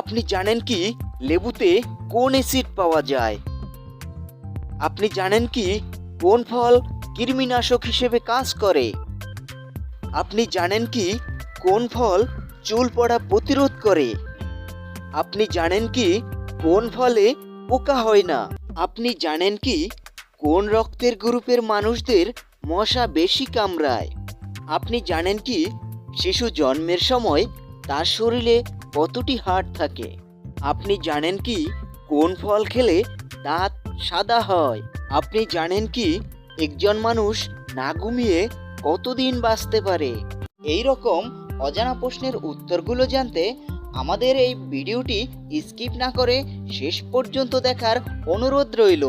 আপনি জানেন কি লেবুতে কোন অ্যাসিড পাওয়া যায়? আপনি জানেন কি কোন ফল কৃমিনাশক হিসেবে কাজ করে? আপনি জানেন কি কোন ফল চুল পড়া প্রতিরোধ করে? আপনি জানেন কি কোন ফলে পোকা হয় না? আপনি জানেন কি কোন রক্তের গ্রুপের মানুষদের মশা বেশি কামড়ায়? আপনি জানেন কি শিশু জন্মের সময় তার শরীরে কতটি হাড় থাকে? আপনি জানেন কি কোন ফল খেলে দাঁত সাদা হয়? আপনি জানেন কি একজন মানুষ না ঘুমিয়ে কতদিন বাঁচতে পারে? এই রকম অজানা প্রশ্নের উত্তরগুলো জানতে আমাদের এই ভিডিওটি স্কিপ না করে শেষ পর্যন্ত দেখার অনুরোধ রইল।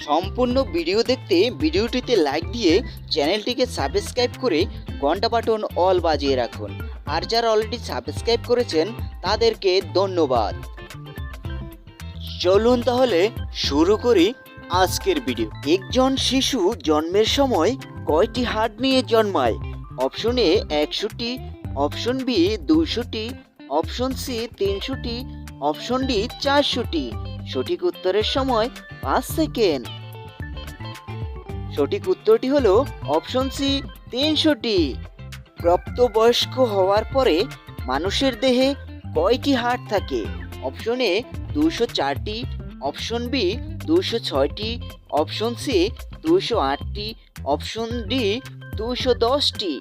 সম্পূর্ণ ভিডিও দেখতে ভিডিওটিতে লাইক দিয়ে চ্যানেলটিকে সাবস্ক্রাইব করে ঘন্টা বাটন অল বাজিয়ে রাখুন। আর যারা অলরেডি সাবস্ক্রাইব করেছেন তাদেরকে ধন্যবাদ। চলুন তাহলে শুরু করি আজকের ভিডিও। একজন শিশু জন্মের সময় কয়টি হাড় নিয়ে জন্মায়? অপশন এ 100টি, অপশন বি 200টি, অপশন সি 300টি, অপশন ডি 400টি। সঠিক উত্তরের সময় 5 সেকেন্ড। সঠিক উত্তরটি হলো অপশন সি 300টি। প্রাপ্তবয়স্ক হওয়ার পরে মানুষের দেহে কয়টি হাড় থাকে? অপশন এ 204টি, অপশন বি 206টি, অপশন সি 208টি, অপশন ডি 210টি।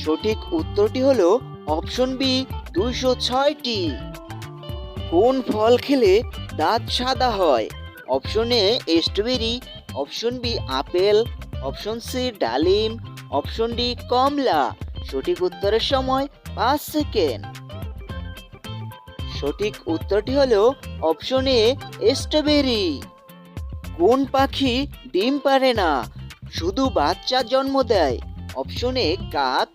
সঠিক উত্তরটি হলো অপশন বি 206টি। কোন ফল খেলে দাঁত সাদা হয়? Option A strawberry, option B apple, option C ডালিম, অপশন ডি কমলা। সঠিক উত্তরের সময় 5 সেকেন্ড। সঠিক উত্তরটি হলো অপশন এ স্ট্রবেরি। কোন পাখি ডিম পারে না, শুধু বাচ্চা জন্ম দেয়? অপশন এ কাক,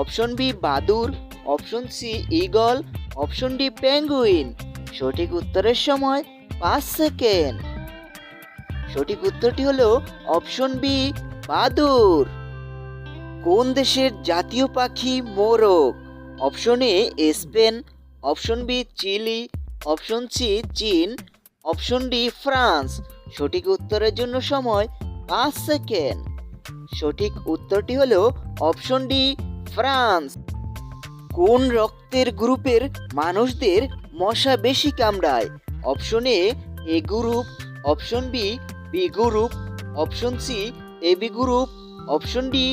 অপশন বি বাদুড়, option C eagle, option D penguin. সঠিক উত্তরের সময় 5 সেকেন্ড। সঠিক উত্তরটি হলো অপশন বি বাদুড়। কোন দেশের জাতীয় পাখি মোরগ? Option A Spain, option B Chile, option C চীন, অপশন ডি ফ্রান্স। সঠিক উত্তরের জন্য সময় 5 সেকেন্ড। সঠিক উত্তরটি হলো অপশন ডি ফ্রান্স। কোন রক্তের গ্রুপের মানুষদের মশা বেশি কামড়ায়? Option A group, option B B group, option C AB group, option D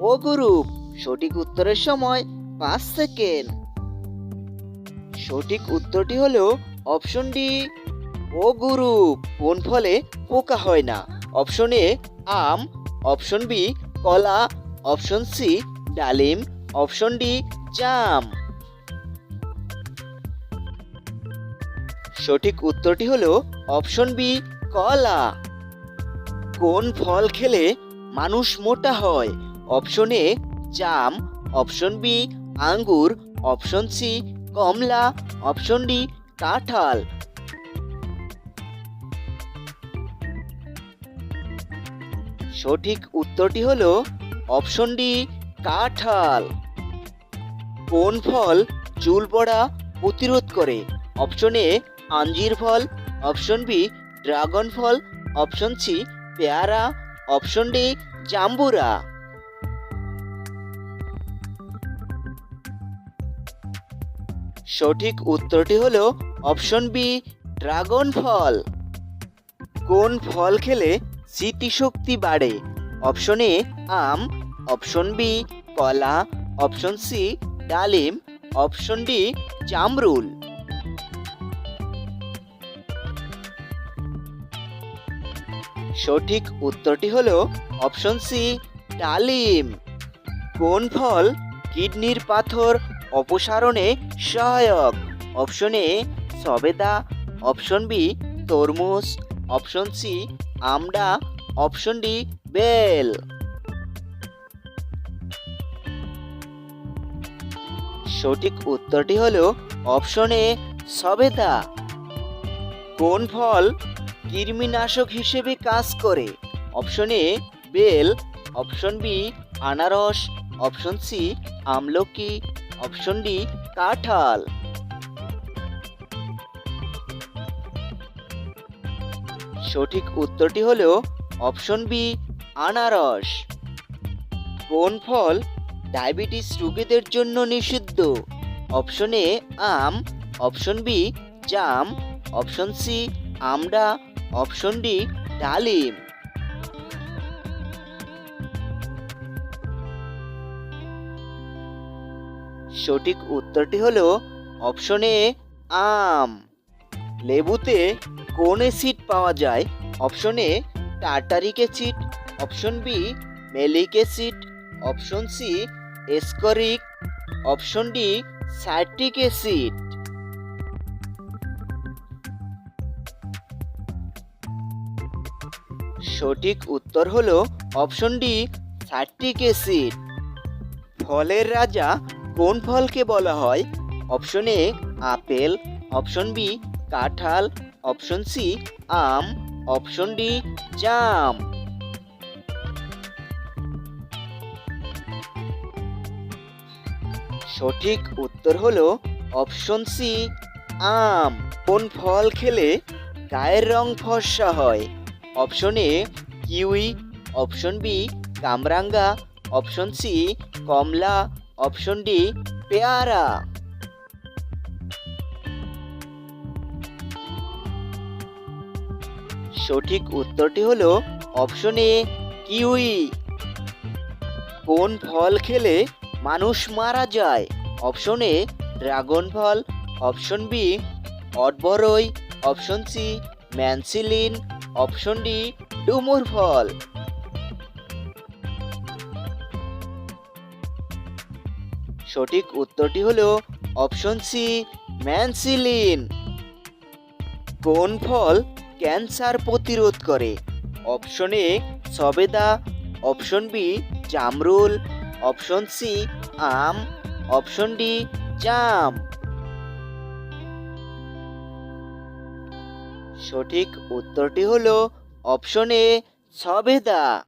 O group. সঠিক উত্তরের সময় 5 সেকেন্ড। সঠিক উত্তরটি হলো অপশন ডি ও গ্রুপ। কোন ফলে পোকা হয় না? অপশন এ আম, অপশন বি কলা, অপশন সি ডালিম, অপশন ডি জাম। সঠিক উত্তরটি হলো অপশন বি কলা। কোন ফল খেলে মানুষ মোটা হয়? অপশন এ জাম, অপশন বি আঙ্গুর, অপশন সি কমলা, অপশন ডি কাঁঠাল। সঠিক উত্তরটি হলো অপশন ডি কাঁঠাল। কোন ফল চুল পড়া প্রতিরোধ করে? অপশন এ আঞ্জির ফল, অপশন বি ড্রাগন ফল, অপশন সি পেয়ারা, অপশন ডি জাম্বুরা। সঠিক উত্তরটি হলো অপশন বি ড্রাগন ফল। কোন ফল খেলে স্মৃতিশক্তি বাড়ে? অপশন এ আম, অপশন বি কলা, অপশন সি ডালিম, অপশন ডি জামরুল। সঠিক উত্তরটি হলো অপশন সি ডালিম। কোন ফল কিডনির পাথর অপসারণে সহায়ক? অপশন এ সবেদা, অপশন বি তরমুজ, অপশন সি আমড়া, অপশন ডি বেল। সঠিক উত্তরটি হলো অপশন এ সবেদা। কোন ফল কৃমিনাশক হিসেবে কাজ করে? অপশন এ বেল, অপশন বি আনারস, অপশন সি আমলকি, অপশন ডি কাঁঠাল। সঠিক উত্তরটি হলো অপশন বি আনারস। কোন ফল ডায়াবেটিস রোগীদের জন্য নিষিদ্ধ? অপশন এ আম, অপশন বি জাম, অপশন সি আমড়া, অপশন ডি ডালিম। সঠিক উত্তরটি হলো অপশন এ আম। লেবুতে কোন অ্যাসিড পাওয়া যায়? Option A tartaric acid, option B malic acid, option C ascorbic, option D citric acid. সঠিক উত্তর হলো অপশন ডি সাইট্রিক অ্যাসিড। ফলের রাজা কোন ফলকে বলা হয়? Option A apple, option B কাঁঠাল, অপশন সি আম, অপশন ডি জাম। সঠিক উত্তর হলো অপশন সি আম। কোন ফল খেলে গায়ের রং ফর্সা হয়? Option A kiwi, option B কামরাঙ্গা, অপশন সি কমলা, অপশন ডি পেয়ারা। সঠিক উত্তরটি হলো অপশন এ কিউই। কোন ফল খেলে মানুষ মারা যায়? অপশন এ ড্রাগন ফল, অপশন বি অটবরই, অপশন সি ম্যানসিলিন, অপশন ডি ডুমুর ফল। সঠিক উত্তরটি হলো অপশন সি ম্যানসিলিন। কোন ফল ক্যান্সার প্রতিরোধ করে? অপশন এ সবেদা, অপশন বি জামরুল, অপশন সি আম, অপশন ডি জাম। সঠিক উত্তরটি হলো অপশন এ সবেদা।